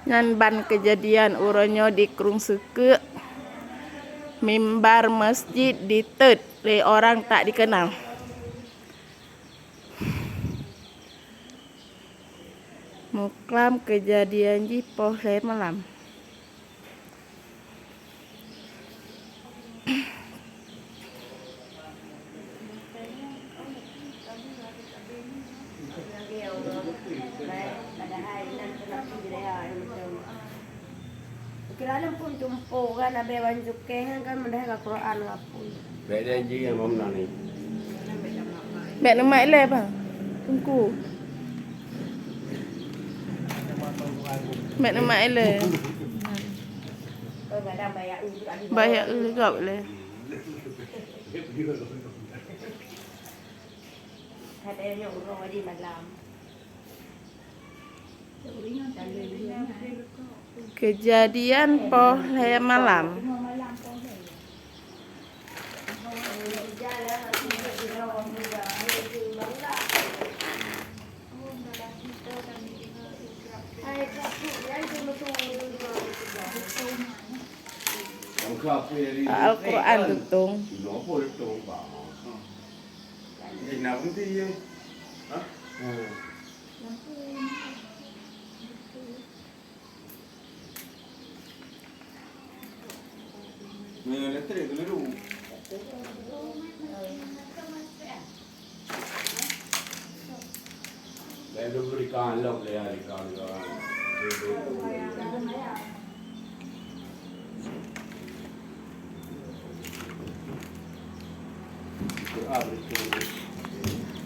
Nyanban kejadian uronyo di Krung Suke. Mimbar masjid ditet oleh orang tak dikenal. Muklam kejadian di Pohle malam. Kira pun tumpu kan abe wanjuk kan mendah Quran ngapun. Beda je yang mau nani. Mek nama ile bang. Tungku. Mek nama ile. Ada bayar Bayar juga boleh. Ada yang urang di malam. Kejadian Pohle malam. Al-Quran tutung. Lalu berikan log le hari kan. Quran itu.